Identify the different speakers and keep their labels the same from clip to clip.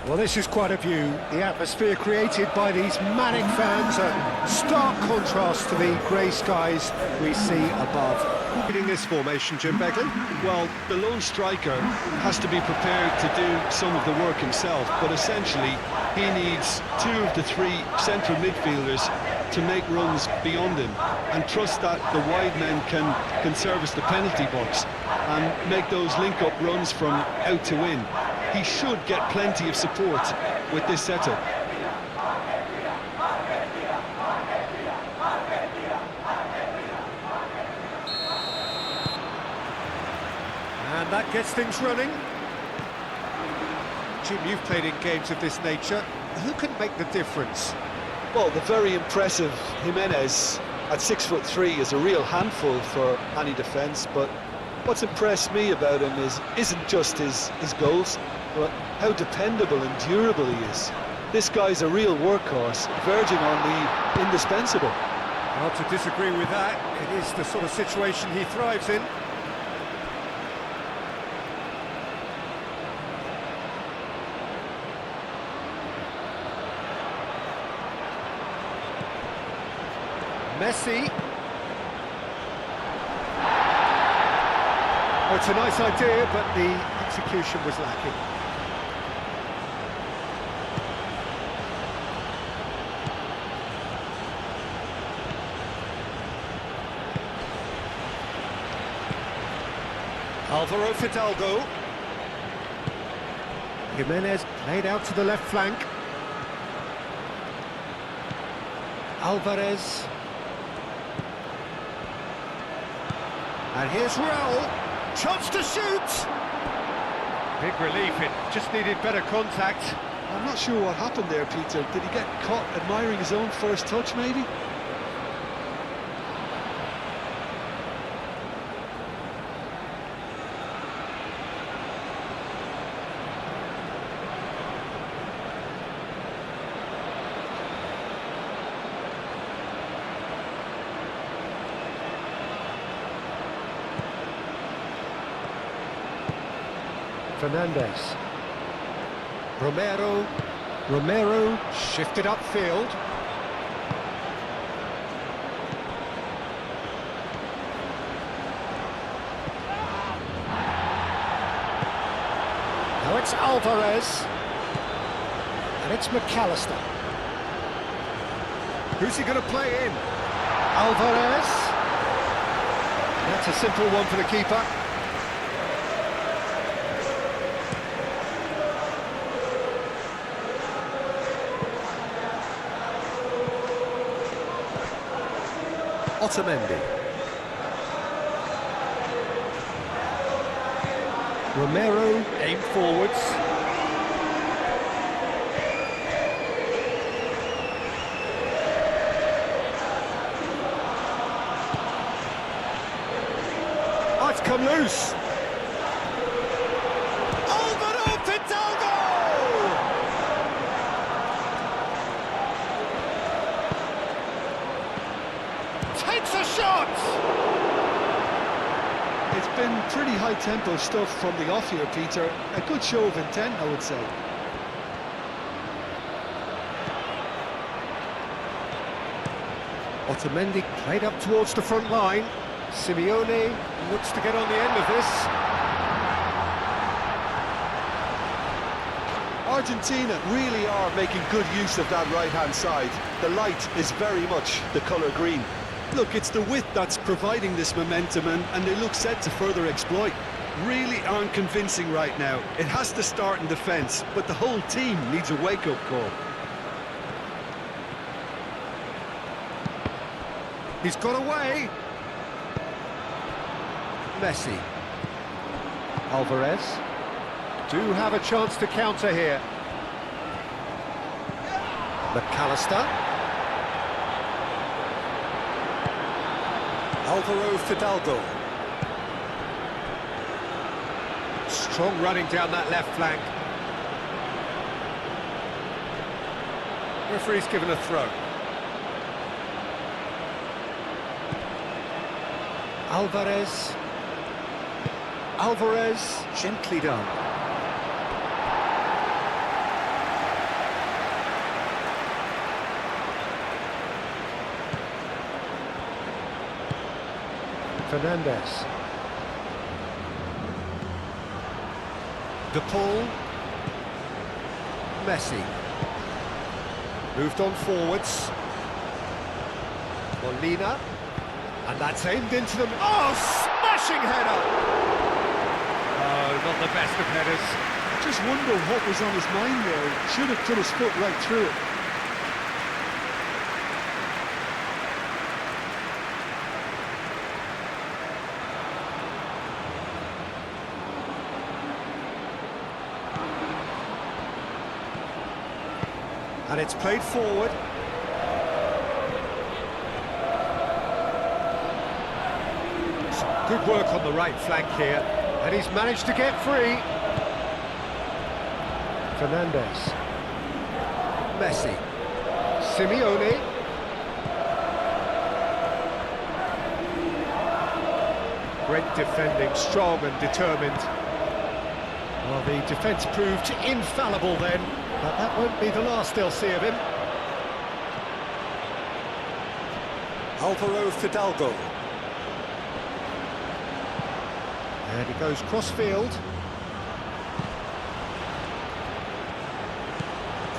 Speaker 1: Well, this is quite a view. The atmosphere created by these manic fans, a stark contrast to the grey skies we see above. Reading this formation, Jim Begley?
Speaker 2: Well, the lone striker has to be prepared to do some of the work himself, but essentially he needs two of the three central midfielders to make runs beyond him and trust that the wide men can service the penalty box and make those link-up runs from out to in. He should get plenty of support with this setup.
Speaker 1: And that gets things running. Jim, you've played in games of this nature. Who can make the difference?
Speaker 2: Well, the very impressive Jimenez at 6'3" is a real handful for any defence, but what's impressed me about him isn't just his goals, but how dependable and durable he is. This guy's a real workhorse, verging on the indispensable.
Speaker 1: Hard to disagree with that. It is the sort of situation he thrives in. Messi. Oh, it's a nice idea, but the execution was lacking. Alvaro Fidalgo. Jimenez played out to the left flank. Alvarez. And here's Raul. Chance to shoot! Big relief, it just needed better contact.
Speaker 2: I'm not sure what happened there, Peter. Did he get caught admiring his own first touch, maybe?
Speaker 1: Fernandez. Romero shifted upfield. Now it's Alvarez. And it's McAllister. Who's he going to play in? Alvarez. That's a simple one for the keeper. Otamendi. Romero aimed forwards. Oh, it's come loose. Alvaro Fidalgo! Takes a shot!
Speaker 2: It's been pretty high-tempo stuff from the off here, Peter. A good show of intent, I would say.
Speaker 1: Otamendi played up towards the front line. Simeone looks to get on the end of this.
Speaker 2: Argentina really are making good use of that right-hand side. The light is very much the colour green. Look, it's the width that's providing this momentum, and they look set to further exploit. Really aren't convincing right now. It has to start in defence, but the whole team needs a wake-up call.
Speaker 1: He's got away. Messi. Alvarez. Do have a chance to counter here. McAllister. Alvaro Fidalgo. Strong running down that left flank. Referee's given a throw. Alvarez, gently done. Fernandez. De Paul. Messi. Moved on forwards. Molina. And that's aimed into them. Oh, smashing header! Oh, not the best of headers.
Speaker 2: Just wonder what was on his mind there. Should have put his foot right through it.
Speaker 1: And it's played forward. Some good work on the right flank here. And he's managed to get free. Fernandez. Messi. Simeone. Great defending, strong and determined. Well, the defence proved infallible then, but that won't be the last they'll see of him. Alvaro Fidalgo. And he goes cross-field.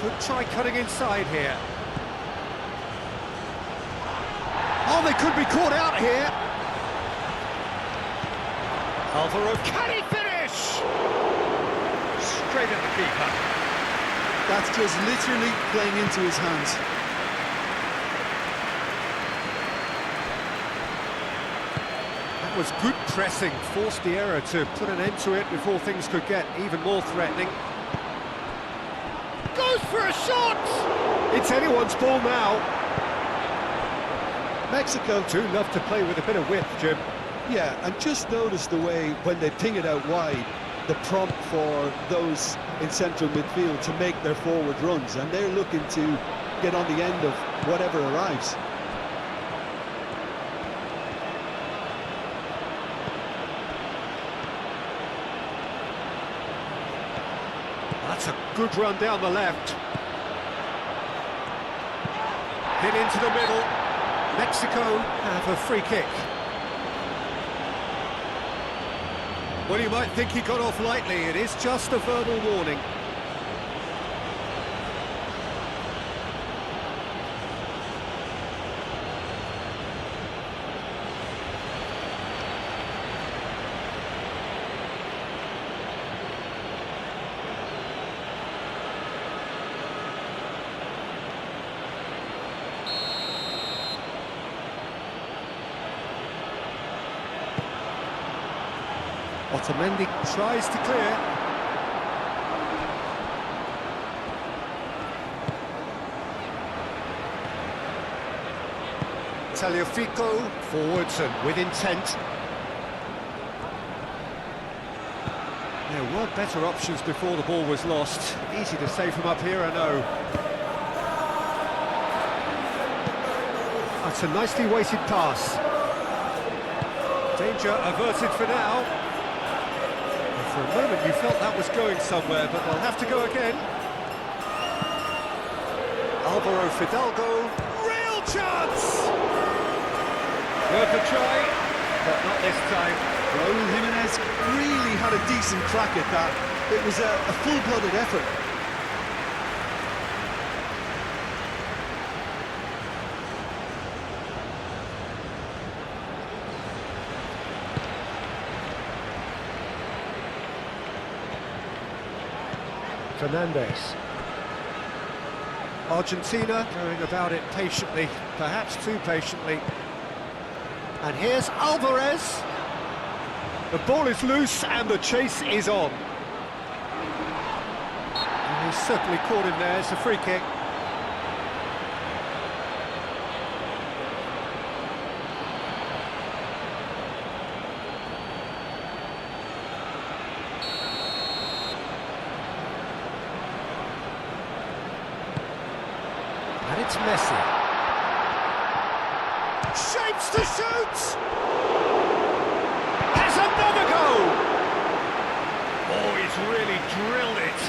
Speaker 1: Could try cutting inside here. Oh, they could be caught out here. Alvaro, can he finish? Straight at the keeper.
Speaker 2: That's just literally playing into his hands.
Speaker 1: That was good pressing, forced the error to put an end to it before things could get even more threatening. Goes for a shot! It's anyone's ball now.
Speaker 2: Mexico
Speaker 1: Do love to play with a bit of width, Jim.
Speaker 2: Yeah, and just notice the way, when they ping it out wide, the prompt for those in central midfield to make their forward runs, and they're looking to get on the end of whatever arrives.
Speaker 1: That's a good run down the left. Hit into the middle. Mexico have a free kick. Well, you might think he got off lightly. It is just a verbal warning. Otamendi tries to clear. Tagliafico forwards and with intent. There were better options before the ball was lost. Easy to say from up here, I know. That's a nicely weighted pass. Danger averted for now. For a moment you felt that was going somewhere, but they'll have to go again. Alvaro Fidalgo, real chance! Worth a try, but not this time.
Speaker 2: Raúl Jiménez really had a decent crack at that. It was a full-blooded effort.
Speaker 1: Fernandez. Argentina going about it patiently, perhaps too patiently. And here's Alvarez. The ball is loose and the chase is on. And he's certainly caught him there. It's a free kick. And it's Messi. Shapes to shoot! Has another go! Oh, he's really drilled it.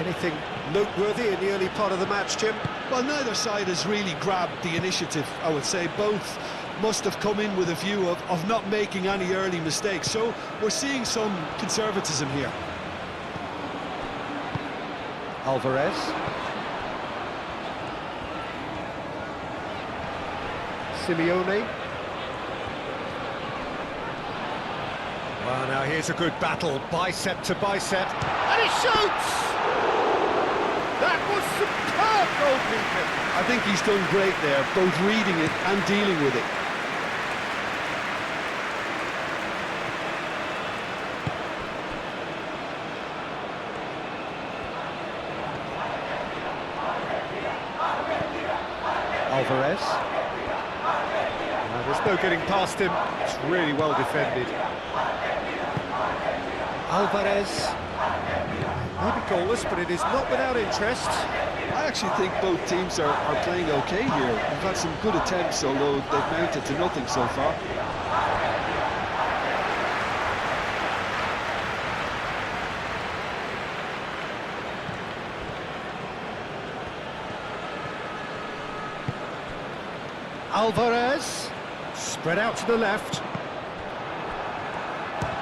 Speaker 1: Anything noteworthy in the early part of the match, Jim?
Speaker 2: Well, neither side has really grabbed the initiative, I would say. Both must have come in with a view of not making any early mistakes. So we're seeing some conservatism here.
Speaker 1: Alvarez. Simeone. Well, now here's a good battle, bicep to bicep, and he shoots! That was superb goalkeeping!
Speaker 2: I think he's done great there, both reading it and dealing with it.
Speaker 1: Alvarez. There's no getting past him. It's really well defended. Alvarez. Maybe goalless, but it is not without interest.
Speaker 2: I actually think both teams are playing okay here. We've had some good attempts, although they've mounted to nothing so far.
Speaker 1: Alvarez, spread out to the left.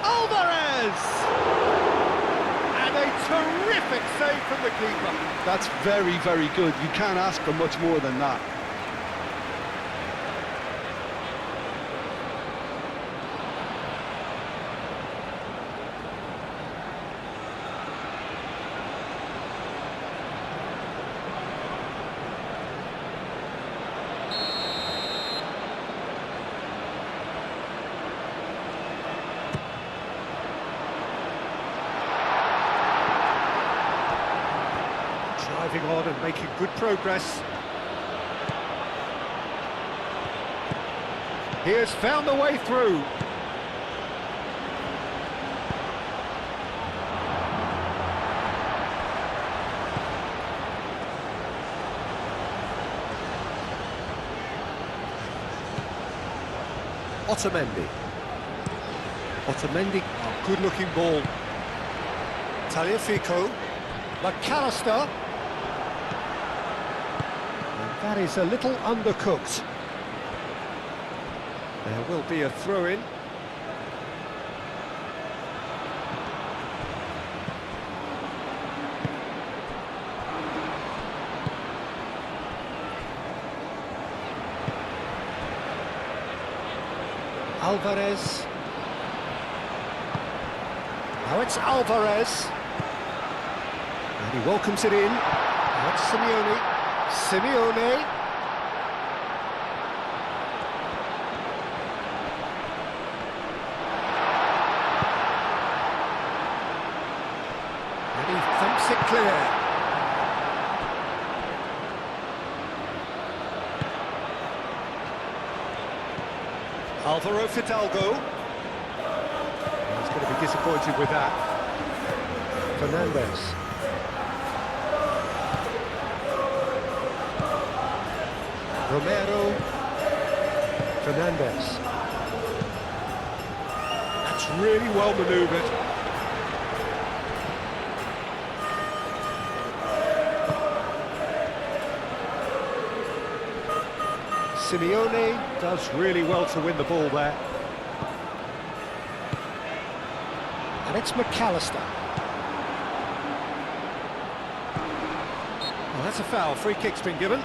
Speaker 1: Alvarez! And a terrific save from the keeper.
Speaker 2: That's very, very good. You can't ask for much more than that.
Speaker 1: Driving on and making good progress. He has found the way through. Otamendi. Otamendi, oh, good-looking ball. Tagliafico. McAllister. And that is a little undercooked. There will be a throw-in. Alvarez. Now it's Alvarez. And he welcomes it in. Now it's Simeone. Simeone. And he thumps it clear. Alvaro Fidalgo. He's going to be disappointed with that. Fernandez. Romero. Fernandez. That's really well manoeuvred. Simeone does really well to win the ball there. And it's McAllister. Well, that's a foul. Free kick's been given.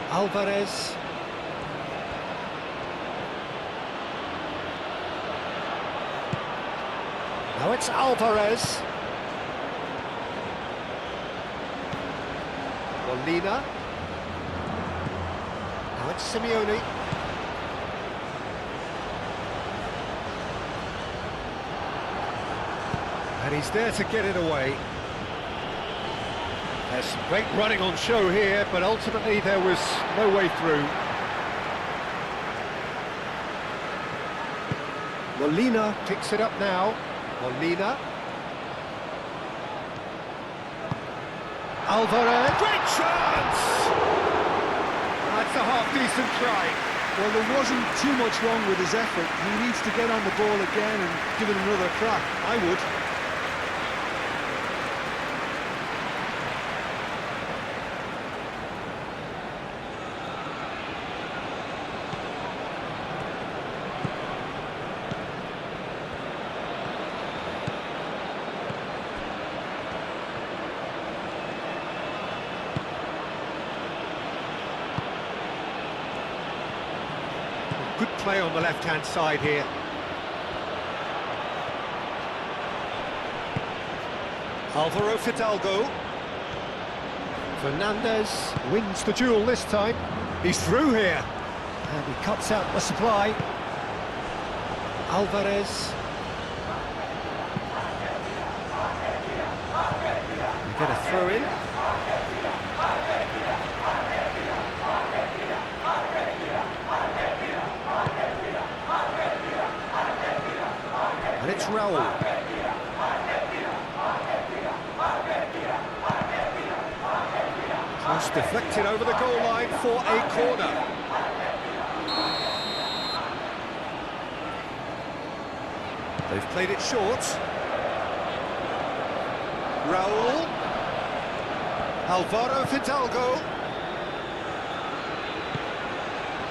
Speaker 1: Alvarez. Now it's Alvarez. Molina. Now it's Simeone. And he's there to get it away. There's some great running on show here, but ultimately there was no way through. Molina picks it up now. Molina. Alvarez. Great chance! That's a half-decent try.
Speaker 2: Well, there wasn't too much wrong with his effort. He needs to get on the ball again and give it another crack. I would.
Speaker 1: Good play on the left-hand side here. Alvaro Fidalgo. Fernandez wins the duel this time. He's through here. And he cuts out the supply. Alvarez. We get a throw in. And it's Raul. Cross deflected over the goal line for a corner. They've played it short. Raul. Alvaro Fidalgo.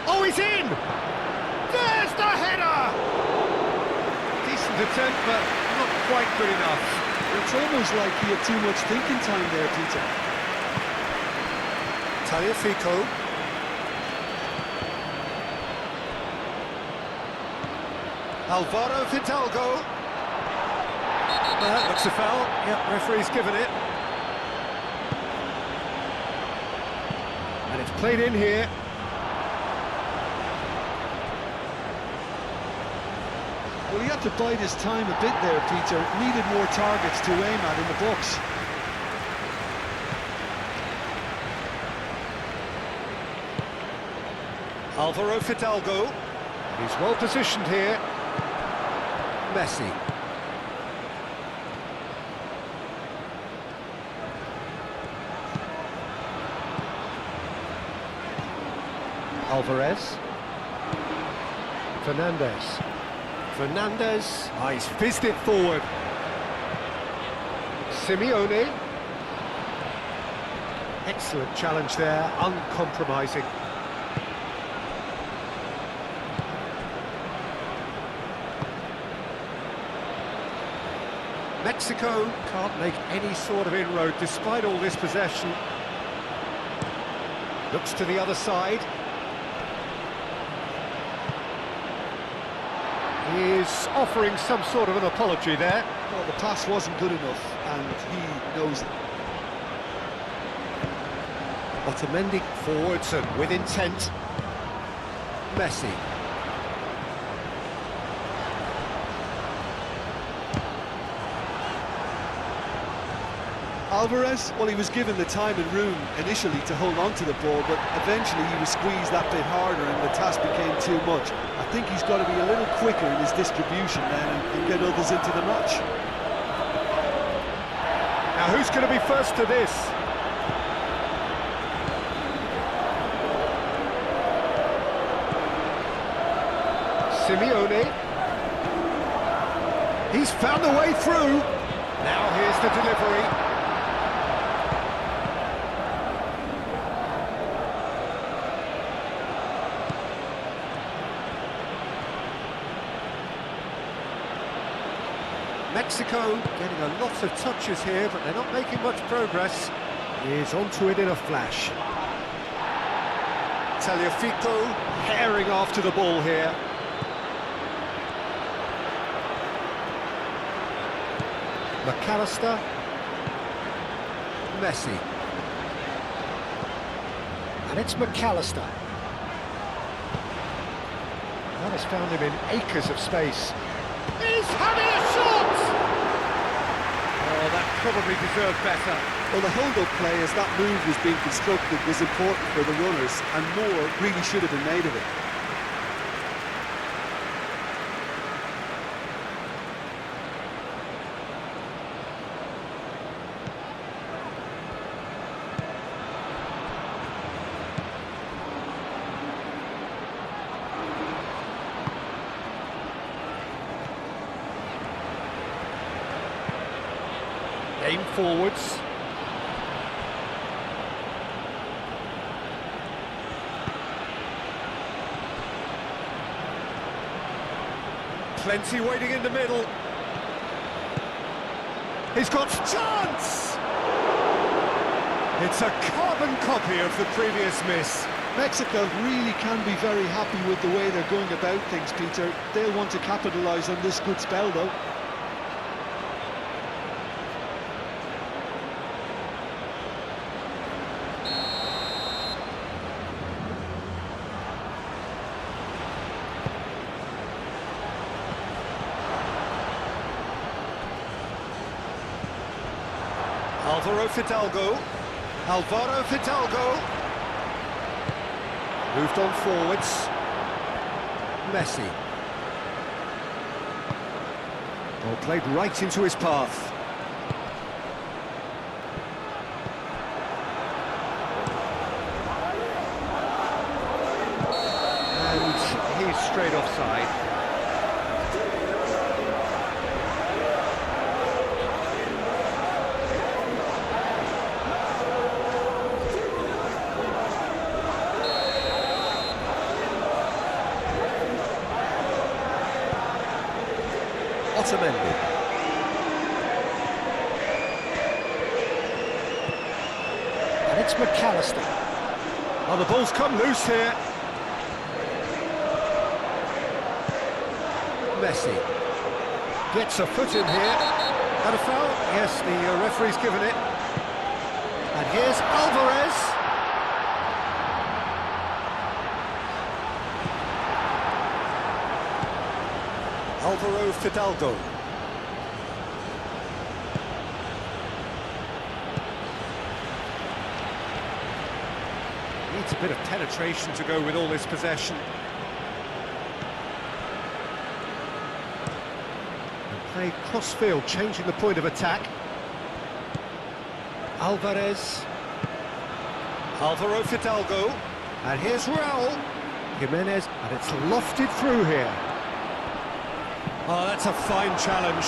Speaker 1: Oh, he's in! There's the header! Attempt, but not quite good enough.
Speaker 2: It's almost like he had too much thinking time there, Peter.
Speaker 1: Tagliafico. Alvaro Fidalgo. That looks a foul. Yep, referee's given it. And it's played in here.
Speaker 2: Well, he had to bide his time a bit there, Peter. Needed more targets to aim at in the box.
Speaker 1: Alvaro Fidalgo. He's well positioned here. Messi. Alvarez. Fernandez. Fernandez, he's fizzed it forward. Simeone. Excellent challenge there, uncompromising. Mexico can't make any sort of inroad despite all this possession. Looks to the other side. Is offering some sort of an apology there.
Speaker 2: Well, the pass wasn't good enough, and he knows it.
Speaker 1: Otamendi forwards and with intent. Messi.
Speaker 2: Alvarez, well, he was given the time and room initially to hold on to the ball, but eventually he was squeezed that bit harder and the task became too much. I think he's got to be a little quicker in his distribution then and get others into the match.
Speaker 1: Now who's going to be first to this? Simeone. He's found a way through. Now here's the delivery. Mexico getting a lot of touches here, but they're not making much progress. He's onto it in a flash. Tagliafico herring after the ball here. McAllister. Messi. And it's McAllister. That has found him in acres of space. He's having a shot! Oh, that probably deserved better.
Speaker 2: Well, the hold-up play as that move was being constructed was important for the runners, and more really should have been made of it.
Speaker 1: Game forwards. Plenty waiting in the middle. He's got chance! It's a carbon copy of the previous miss.
Speaker 2: Mexico really can be very happy with the way they're going about things, Peter. They'll want to capitalise on this good spell, though.
Speaker 1: Alvaro Fidalgo. Moved on forwards. Messi. Ball played right into his path. And he's straight offside. Otamendi. And it's McAllister. Oh, the ball's come loose here. Messi gets a foot in here. Had a foul? Yes, the referee's given it. And here's Alvarez. Alvaro Fidalgo. Needs a bit of penetration to go with all this possession. And play cross-field, changing the point of attack. Alvarez. Alvaro Fidalgo. And here's Raul. Jimenez, and it's lofted through here. Oh, that's a fine challenge.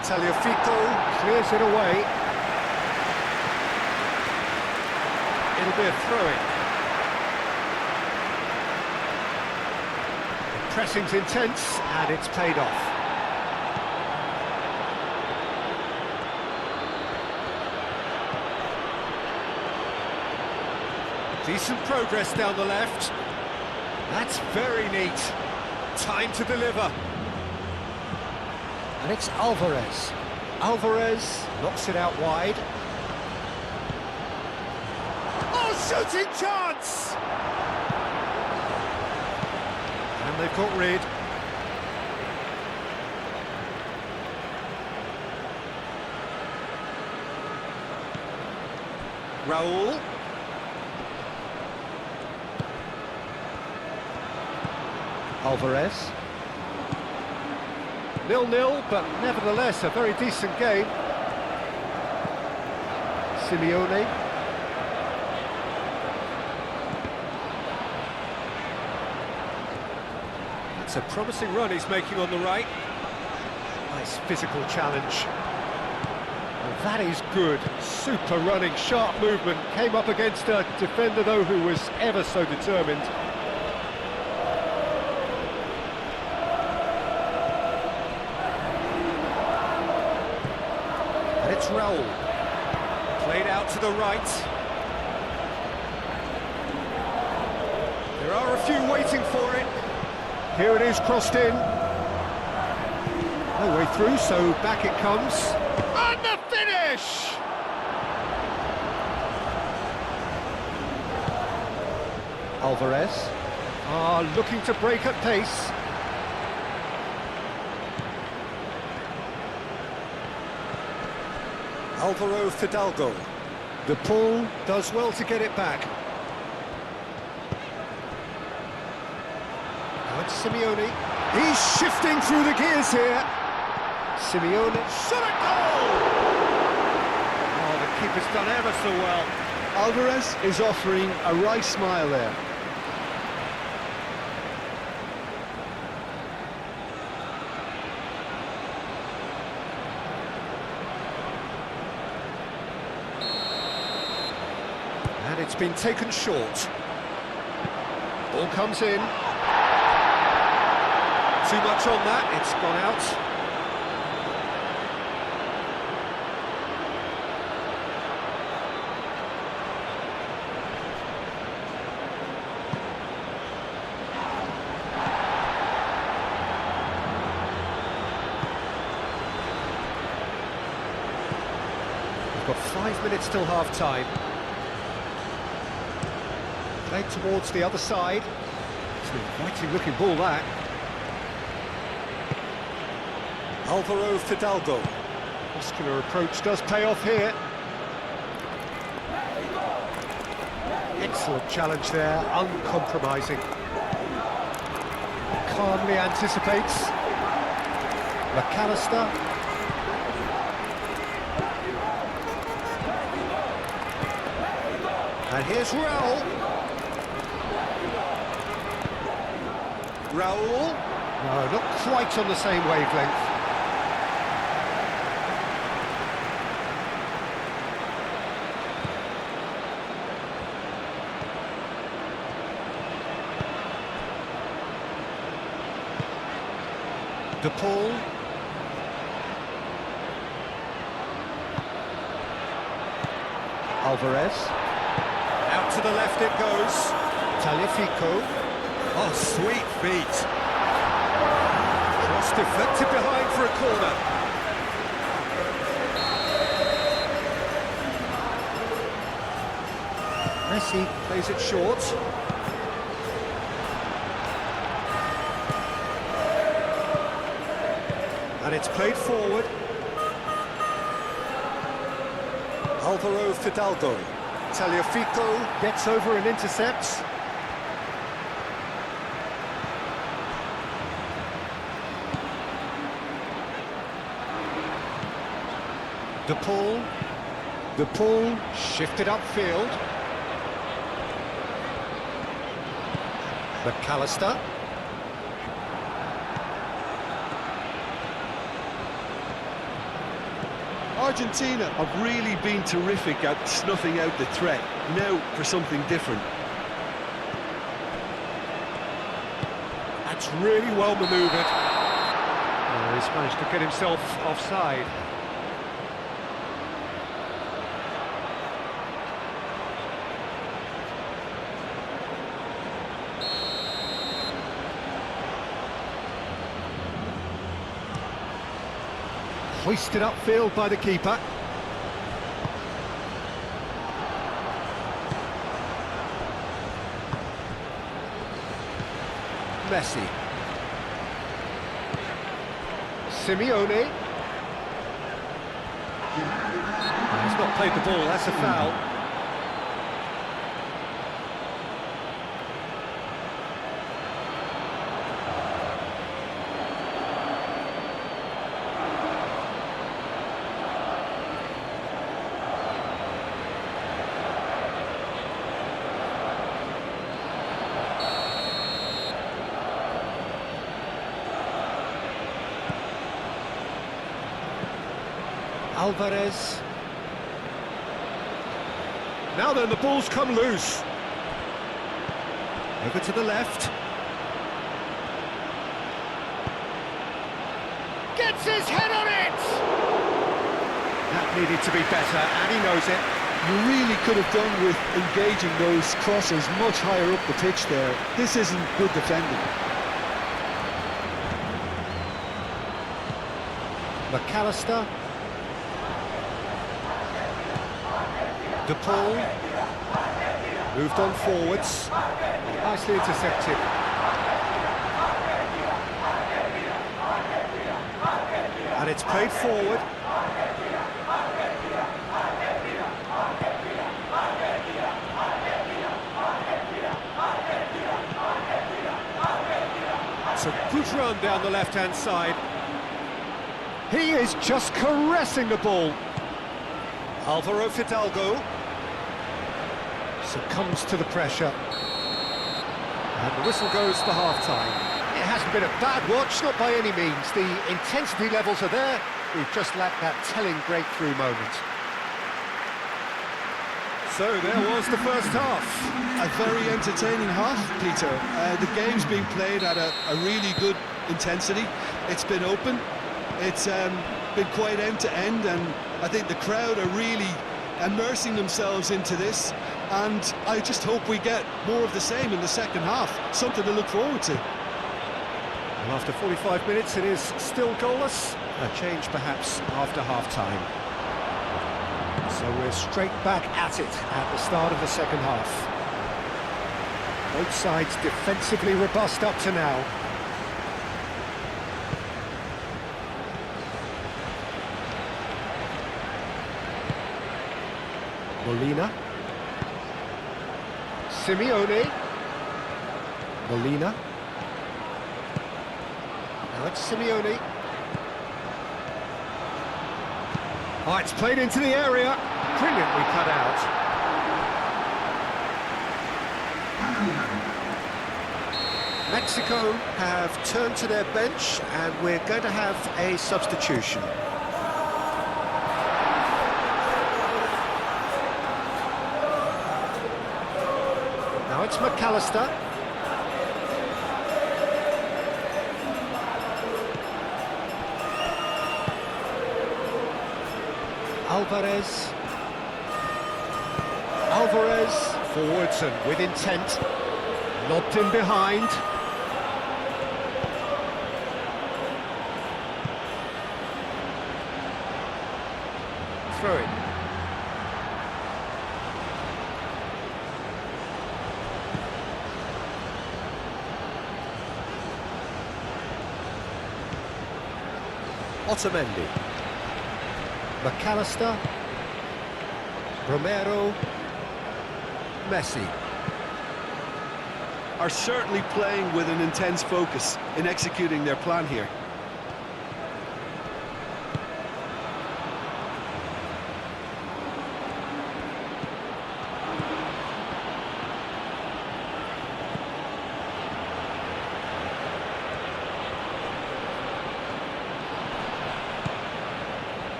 Speaker 1: Tagliafico clears it away. It'll be a throw-in. The pressing's intense, and it's paid off. Decent progress down the left. That's very neat. Time to deliver. And it's Alvarez. Alvarez knocks it out wide. Oh, shooting chance! And they've got rid. Raul. Alvarez. 0-0, but nevertheless a very decent game. Simeone. It's a promising run he's making on the right. Nice physical challenge. And that is good. Super running, sharp movement. Came up against a defender, though, who was ever so determined. It's Raul. Played out to the right. There are a few waiting for it. Here it is, crossed in. No way through, so back it comes. And the finish! Alvarez. Looking to break at pace. Alvaro Fidalgo. De Paul does well to get it back. Now it's Simeone. He's shifting through the gears here. Simeone. Shot at goal! Oh, the keeper's done ever so well.
Speaker 2: Alvarez is offering a wry smile there.
Speaker 1: And it's been taken short. Ball comes in. Too much on that, it's gone out. We've got 5 minutes till half-time. Played towards the other side. It's an inviting-looking ball, that. Alvaro Fidalgo. Muscular approach does pay off here. Excellent challenge there, uncompromising. Calmly anticipates. McAllister. And here's Raul. Raul. No, not quite on the same wavelength. De Paul. Alvarez. Out to the left it goes. Taliafico. Oh, sweet feet. Cross deflected behind for a corner. Messi plays it short. And it's played forward. Alvaro Fidalgo. Taliafico gets over and intercepts. De Paul. De Paul shifted upfield. McAllister.
Speaker 2: Argentina have really been terrific at snuffing out the threat. Now for something different.
Speaker 1: That's really well manoeuvred. Oh, he's managed to get himself offside. Hoisted upfield by the keeper. Messi. Simeone. He's not played the ball, that's a foul. Alvarez. Now then, the ball's come loose. Over to the left. Gets his head on it! That needed to be better, and he knows it.
Speaker 2: You really could have done with engaging those crosses much higher up the pitch there. This isn't good defending.
Speaker 1: McAllister. De Paul. Moved on forwards. Nicely intercepted. And it's played forward. It's a good run down the left-hand side. He is just caressing the ball. Alvaro Fidalgo. Succumbs to the pressure. And the whistle goes for half-time. It hasn't been a bad watch, not by any means. The intensity levels are there. We've just lacked that telling breakthrough moment. So there was the first half.
Speaker 2: A very entertaining half, Peter. The game's been played at a really good intensity. It's been open. It's been quite end-to-end, and I think the crowd are really immersing themselves into this, and I just hope we get more of the same in the second half. Something to look forward to.
Speaker 1: Well, after 45 minutes, it is still goalless. A change, perhaps, after half-time. So we're straight back at it at the start of the second half. Both sides defensively robust up to now. Molina. Simeone. Molina. Now it's Simeone. Oh, it's played into the area. Brilliantly cut out. Mexico have turned to their bench, and we're going to have a substitution. Now it's McAllister. Alvarez forwards and with intent, lobbed in behind. Throw it. Otamendi. McAllister. Romero. Messi.
Speaker 2: Are certainly playing with an intense focus in executing their plan here.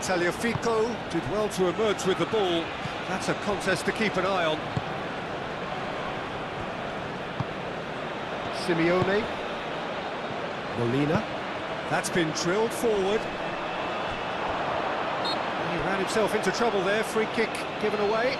Speaker 1: Tagliafico did well to emerge with the ball. That's a contest to keep an eye on. Simeone. Molina. That's been drilled forward. He ran himself into trouble there. Free kick given away.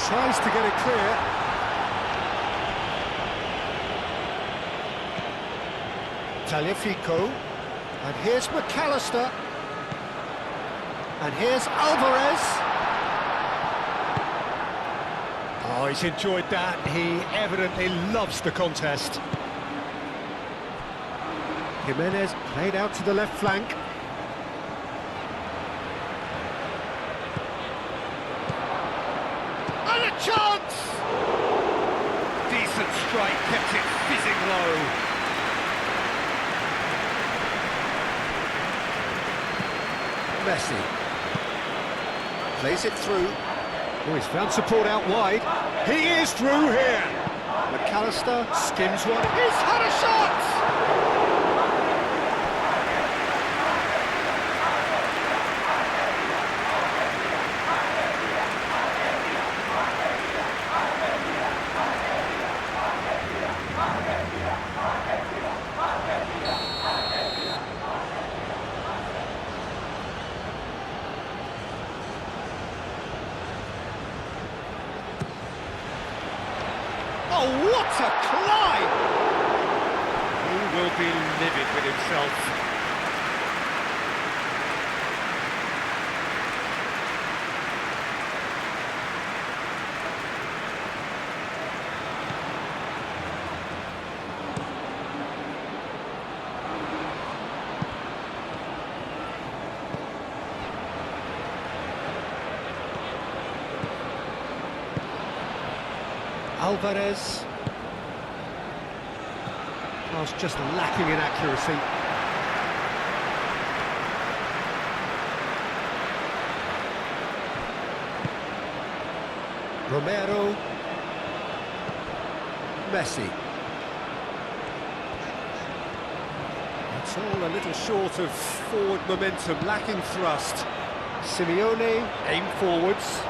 Speaker 1: Tries to get it clear. Tagliafico. And here's McAllister. And here's Alvarez. Oh, he's enjoyed that. He evidently loves the contest. Jimenez played out to the left flank. And a chance! Decent strike, kept it fizzing low. Messi plays it through. Oh, he's found support out wide. He is through here. McAllister skims one. He's had a shot! Oh, what a climb! He will be livid with himself. Alvarez. Pass just lacking in accuracy. Romero. Messi. It's all a little short of forward momentum, lacking thrust. Simeone, aim forwards.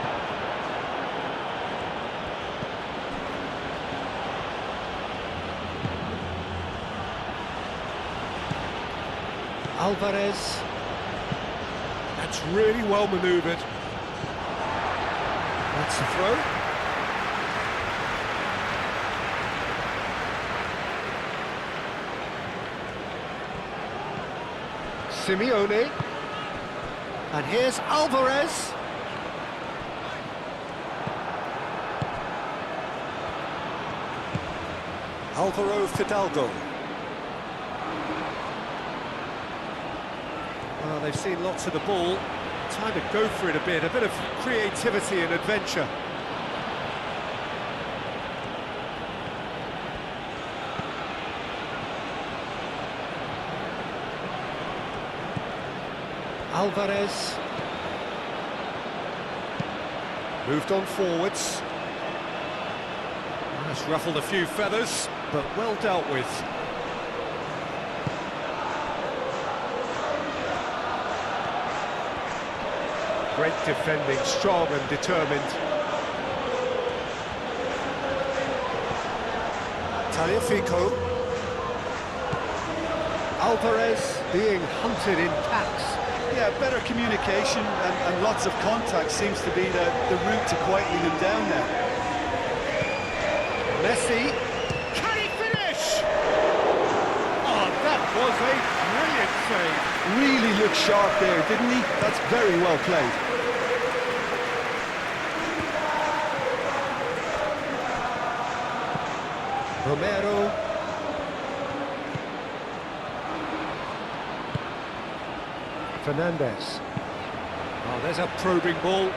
Speaker 1: Alvarez. That's really well manoeuvred. That's the throw. Simeone. And here's Alvarez. Alvaro Fidalgo. Well, they've seen lots of the ball. Time to go for it a bit of creativity and adventure. Alvarez. Moved on forwards. That's ruffled a few feathers, but well dealt with. Great defending, strong and determined. Tagliafico. Alvarez being hunted in packs.
Speaker 2: Yeah, better communication and lots of contact seems to be the route to quieting them down now.
Speaker 1: Messi. Can he finish? Oh, that was a brilliant save.
Speaker 2: Really looked sharp there, didn't he? That's very well played.
Speaker 1: Romero. Fernandez. Oh, there's a probing ball.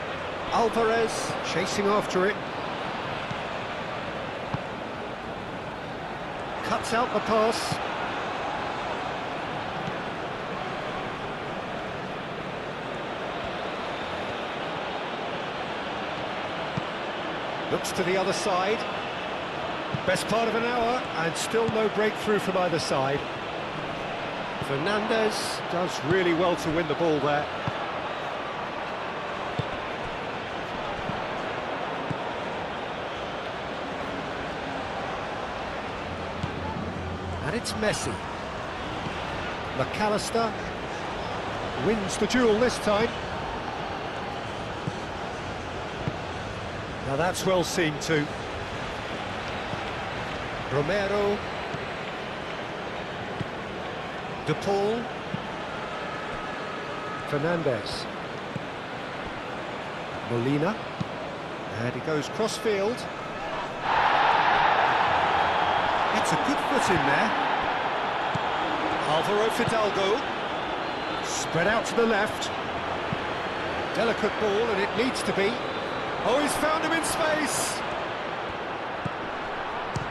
Speaker 1: Alvarez chasing after it. Cuts out the pass. Looks to the other side. Best part of an hour, and still no breakthrough from either side. Fernandez does really well to win the ball there. And it's Messi. McAllister wins the duel this time. Now that's well seen too. Romero. De Paul. Fernandez. Molina. And he goes cross-field. It's a good foot in there. Alvaro Fidalgo. Spread out to the left. Delicate ball, and it needs to be. Oh, he's found him in space.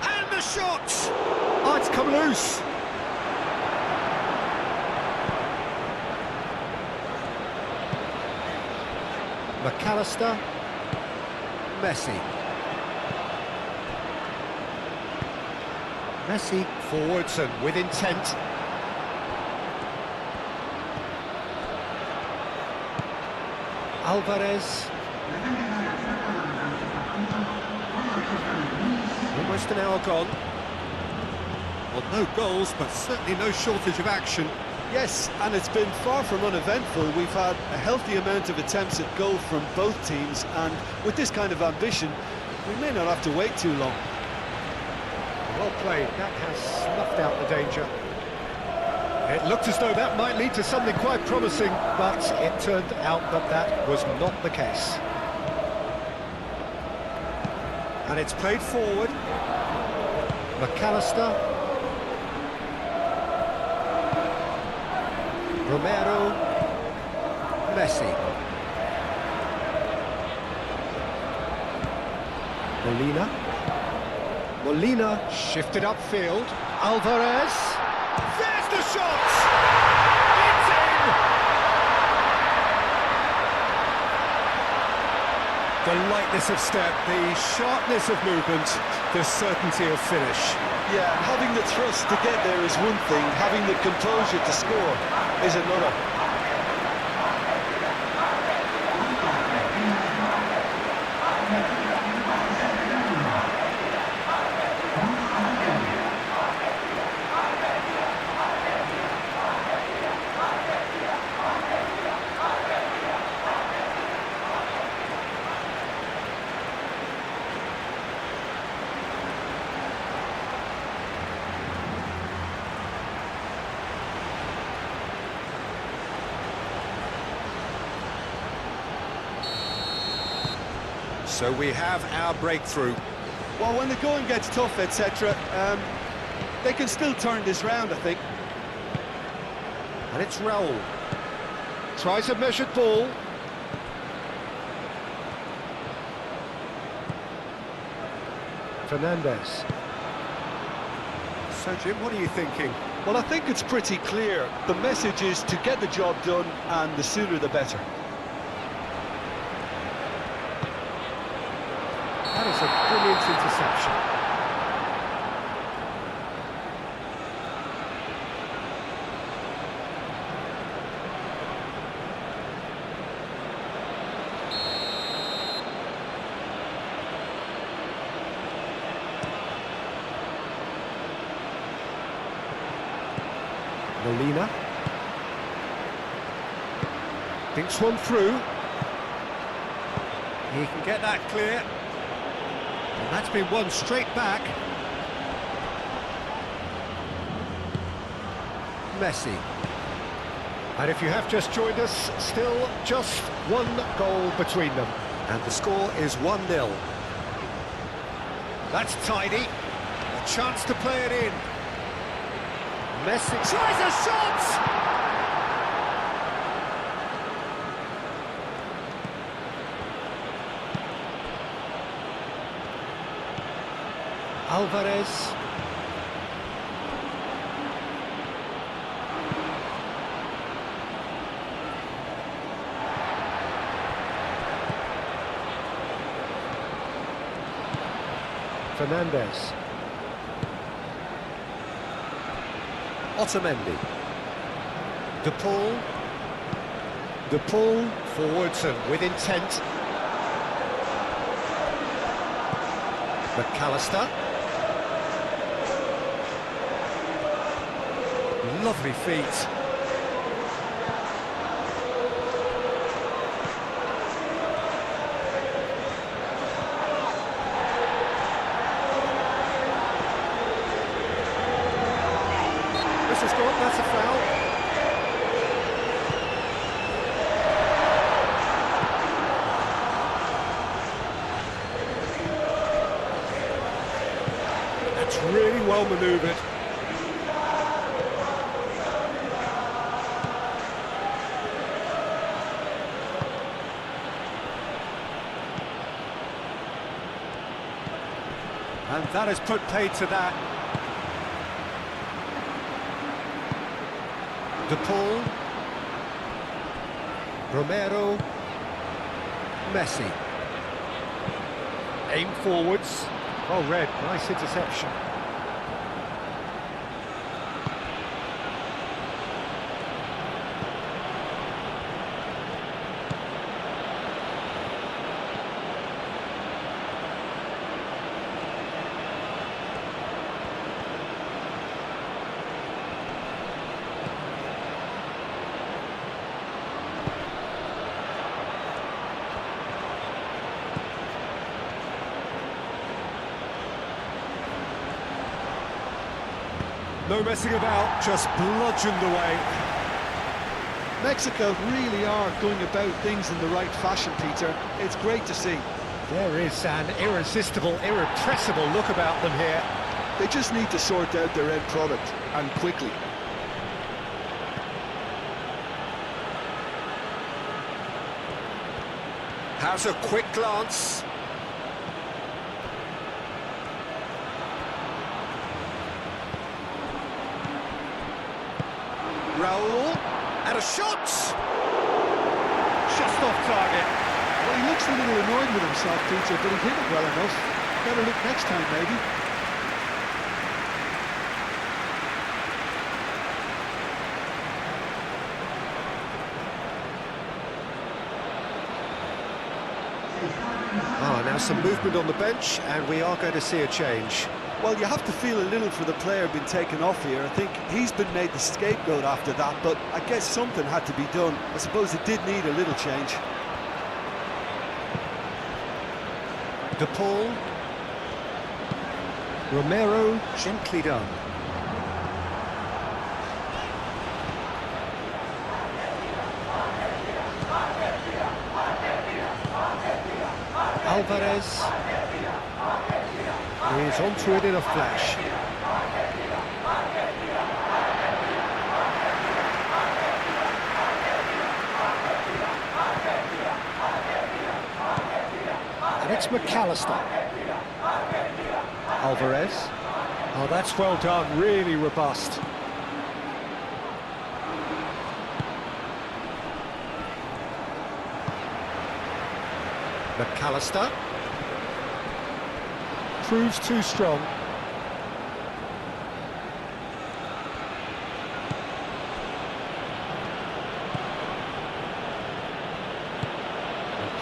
Speaker 1: And the shot! Oh, it's come loose. McAllister. Messi. Messi forwards and with intent. Alvarez. Almost an hour gone. Well, no goals, but certainly no shortage of action.
Speaker 2: Yes, and it's been far from uneventful. We've had a healthy amount of attempts at goal from both teams, and with this kind of ambition, we may not have to wait too long.
Speaker 1: Well played, that has snuffed out the danger. It looked as though that might lead to something quite promising, but it turned out that that was not the case. And it's played forward. McAllister. Romero. Messi. Molina. Molina shifted upfield. Alvarez. There's the shot! It's in! The lightness of step, the sharpness of movement, the certainty of finish.
Speaker 2: Yeah, having the thrust to get there is one thing, having the composure to score is another.
Speaker 1: So we have our breakthrough.
Speaker 2: Well, when the going gets tough, etc., they can still turn this round, I think.
Speaker 1: And it's Raul. Tries a measured ball. Fernandez. So, Jim, what are you thinking?
Speaker 2: Well, I think it's pretty clear. The message is to get the job done, and the sooner the better.
Speaker 1: That is a brilliant interception. Molina. Thinks one through. He can get that clear. And that's been won straight back. Messi. And if you have just joined us, still just one goal between them. And the score is 1-0. That's tidy. A chance to play it in. Messi tries a shot! Alvarez. Fernandez. Otamendi. De Paul. De Paul forwards and with intent. McAllister. Lovely feet. This is good, that's a foul. That's really well manoeuvred. And that has put paid to that. De Paul. Romero. Messi. Aim forwards. Oh, red. Nice interception. No messing about, just bludgeoned away.
Speaker 2: Mexico really are going about things in the right fashion, Peter. It's great to see.
Speaker 1: There is an irresistible, irrepressible look about them here.
Speaker 2: They just need to sort out their end product, and quickly.
Speaker 1: Has a quick glance. Raul, and a shot! Just off target.
Speaker 2: Well, he looks a little annoyed with himself, Peter, but he hit it well enough. Better look next time, maybe.
Speaker 1: Now some movement on the bench, and we are going to see a change.
Speaker 3: Well, you have to feel a little for the player being taken off here. I think he's been made the scapegoat after that, but I guess something had to be done. I suppose it did need a little change.
Speaker 1: De Paul. Romero, gently done. Alvarez is onto it in a flash. And it's McAllister. Alvarez. Oh, that's well done, really robust. McAllister proves too strong.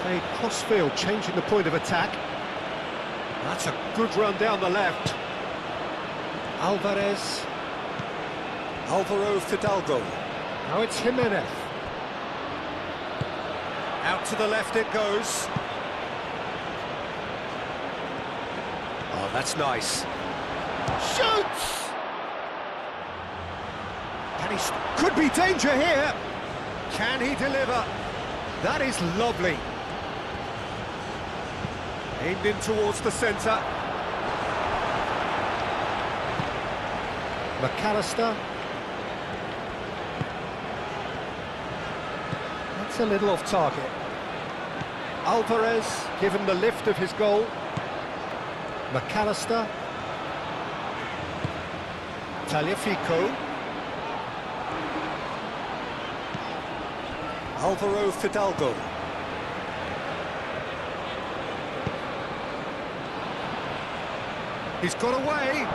Speaker 1: Played cross-field, changing the point of attack. That's a good run down the left. Alvarez.
Speaker 3: Alvaro Fidalgo.
Speaker 1: Now it's Jimenez. Out to the left it goes. Oh, that's nice. Shoots! Could be danger here. Can he deliver? That is lovely. Aimed in towards the centre. McAllister. That's a little off target. Alvarez given the lift of his goal. McAllister. Tagliafico.
Speaker 3: Alvaro Fidalgo.
Speaker 1: He's got away.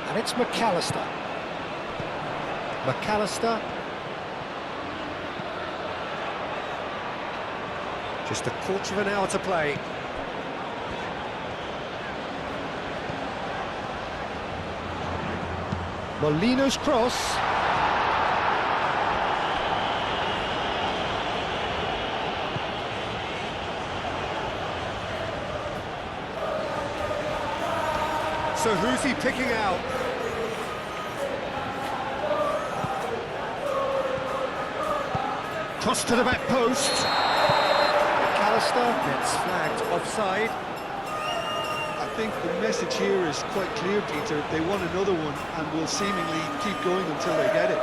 Speaker 1: And it's McAllister. McAllister. Just a quarter of an hour to play. Molina's cross. So who's he picking out? Cross to the back post. McAllister gets flagged offside.
Speaker 2: I think the message here is quite clear, Peter. They want another one and will seemingly keep going until they get it.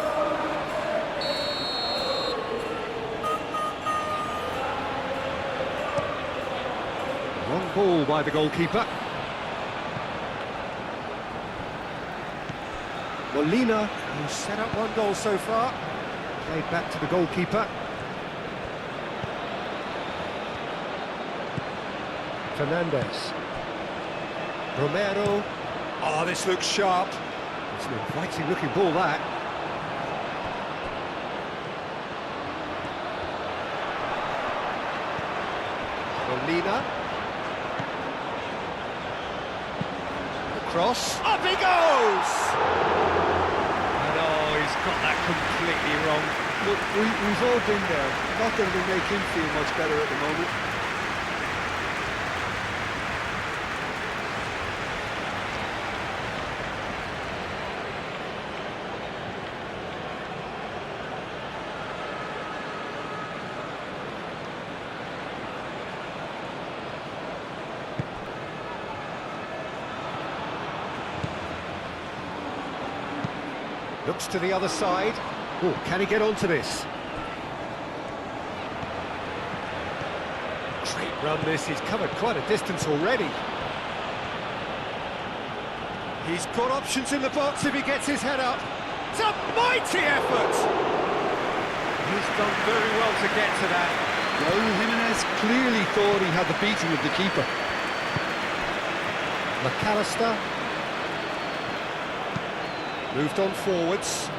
Speaker 1: Wrong ball by the goalkeeper. Molina, who's set up one goal so far. Played back to the goalkeeper. Fernandez. Romero. Oh, this looks sharp. It's an inviting looking ball, that. Molina. The cross. Up he goes! And oh, he's got that completely wrong.
Speaker 2: Look, we've all been there. Not that it'll make him feel much better at the moment.
Speaker 1: Looks to the other side. Oh, can he get onto this? Great run this, he's covered quite a distance already. He's got options in the box if he gets his head up. It's a mighty effort! He's done very well to get to that.
Speaker 2: Raul Jimenez clearly thought he had the beating of the keeper.
Speaker 1: McAllister. Moved on forwards.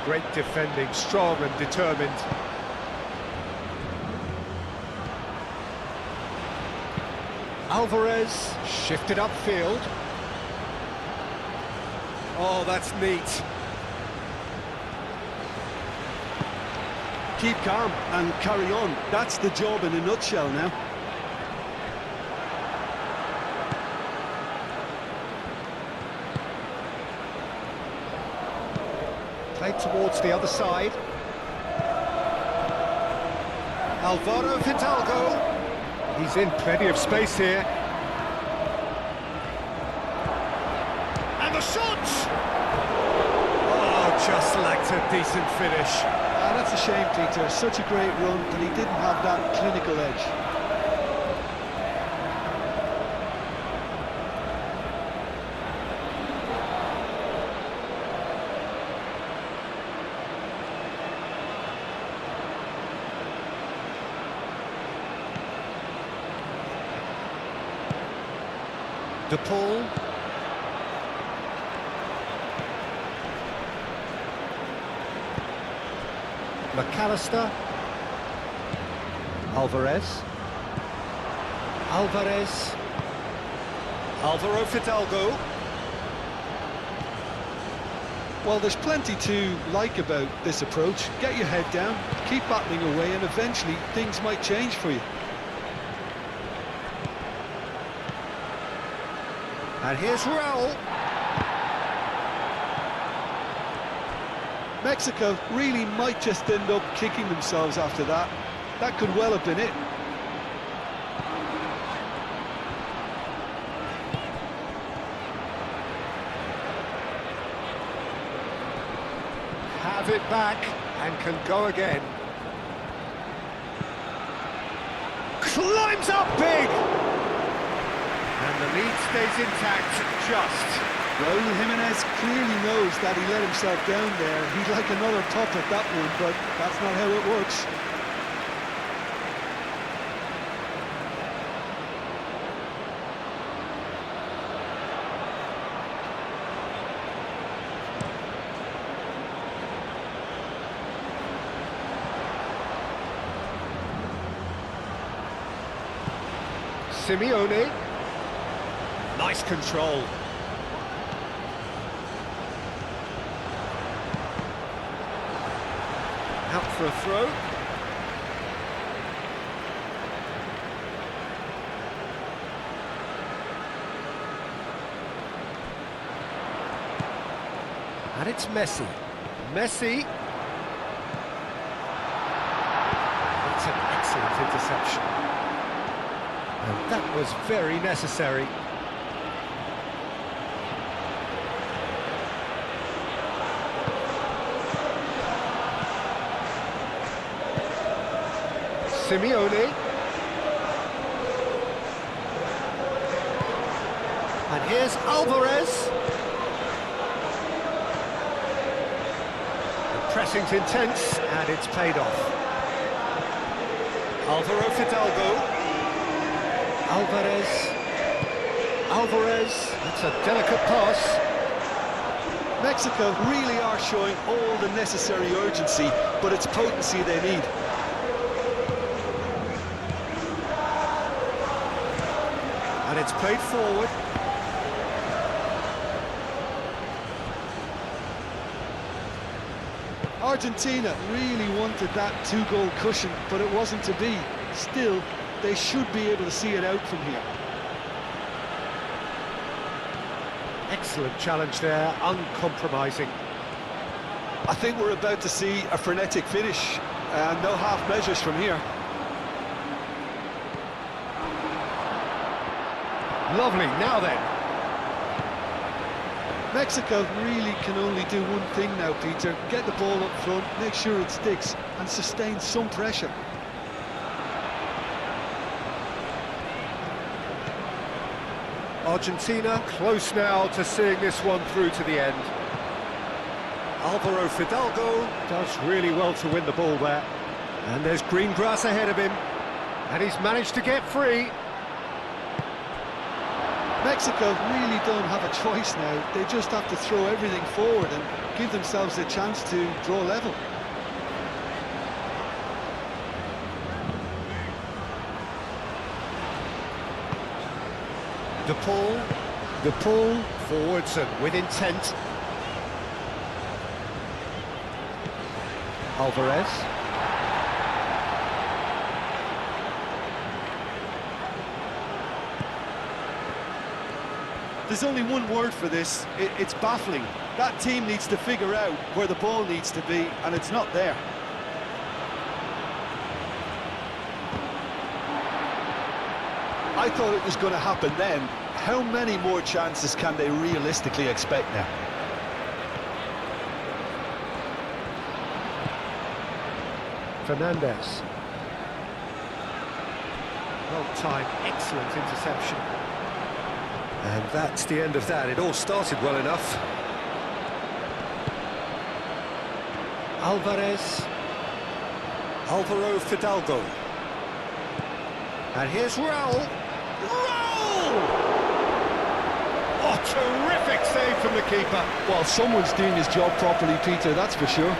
Speaker 1: Great defending, strong and determined. Alvarez shifted upfield. Oh, that's neat.
Speaker 3: Keep calm and carry on. That's the job in a nutshell now.
Speaker 1: Played towards the other side. Alvaro Fidalgo. He's in plenty of space here. And the shot! Oh, just lacked a decent finish.
Speaker 3: That's a shame, Peter. Such a great run, but he didn't have that clinical edge.
Speaker 1: De Paul. McAllister. Alvarez. Alvarez. Alvaro Fidalgo.
Speaker 3: Well, there's plenty to like about this approach. Get your head down, keep battling away, and eventually things might change for you.
Speaker 1: And here's Raul.
Speaker 3: Mexico really might just end up kicking themselves after that. That could well have been it.
Speaker 1: Have it back and can go again. Climbs up big! And the lead stays intact, just.
Speaker 3: Raul Jimenez clearly knows that he let himself down there. He'd like another top at that one, but that's not how it works.
Speaker 1: Simeone. Nice control. Out for a throw. And it's Messi. Messi. That's an excellent interception. And that was very necessary. Simeone. And here's Alvarez. The pressing's intense, and it's paid off. Alvaro Fidalgo. Alvarez. Alvarez. That's a delicate pass.
Speaker 3: Mexico really are showing all the necessary urgency, but it's potency they need.
Speaker 1: And it's played forward.
Speaker 3: Argentina really wanted that two-goal cushion, but it wasn't to be. Still, they should be able to see it out from here.
Speaker 1: Excellent challenge there, uncompromising.
Speaker 3: I think we're about to see a frenetic finish, and no half measures from here.
Speaker 1: Lovely, now then.
Speaker 2: Mexico really can only do one thing now, Peter. Get the ball up front, make sure it sticks, and sustain some pressure.
Speaker 1: Argentina close now to seeing this one through to the end. Alvaro Fidalgo does really well to win the ball there. And there's green grass ahead of him. And he's managed to get free.
Speaker 2: Mexico really don't have a choice now. They just have to throw everything forward and give themselves a chance to draw level.
Speaker 1: De Paul forwards and with intent. Alvarez.
Speaker 3: There's only one word for this, it's baffling. That team needs to figure out where the ball needs to be, and it's not there.
Speaker 2: I thought it was going to happen then. How many more chances can they realistically expect now?
Speaker 1: Fernandez. Well timed, excellent interception. And that's the end of that. It all started well enough. Alvarez. Alvaro Fidalgo. And here's Raul. Raul! Oh, terrific save from the keeper.
Speaker 2: Well, someone's doing his job properly, Peter, that's for sure.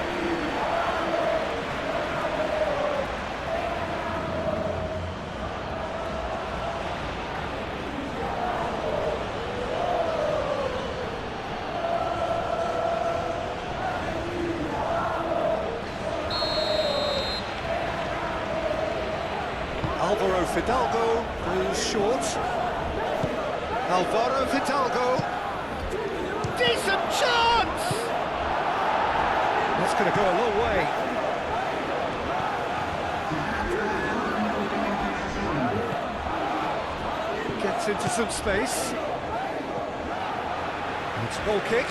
Speaker 1: Alvaro Fidalgo goes short. Alvaro Fidalgo. Decent chance! That's going to go a long way. Gets into some space. It's a goal kick.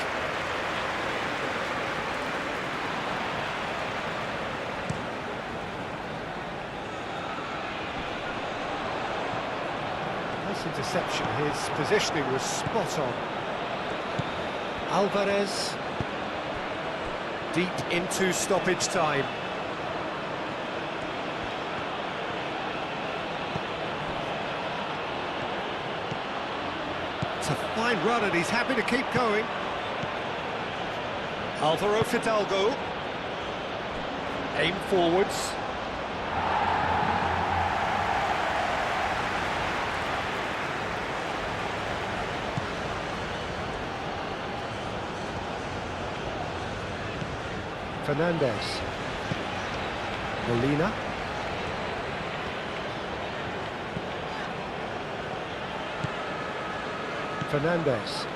Speaker 1: Interception, his positioning was spot on. Alvarez, deep into stoppage time. It's a fine run and he's happy to keep going. Alvaro Fidalgo, aim forwards. Fernandez. Molina. Fernandez.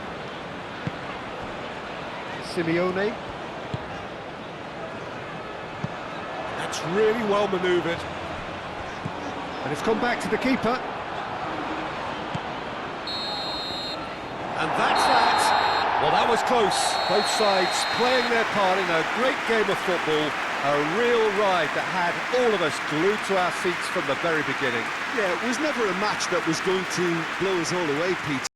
Speaker 1: Simeone. That's really well manoeuvred. And it's come back to the keeper. And that's that. Well, that was close. Both sides playing their part in a great game of football. A real ride that had all of us glued to our seats from the very beginning.
Speaker 3: Yeah, it was never a match that was going to blow us all away, Pete.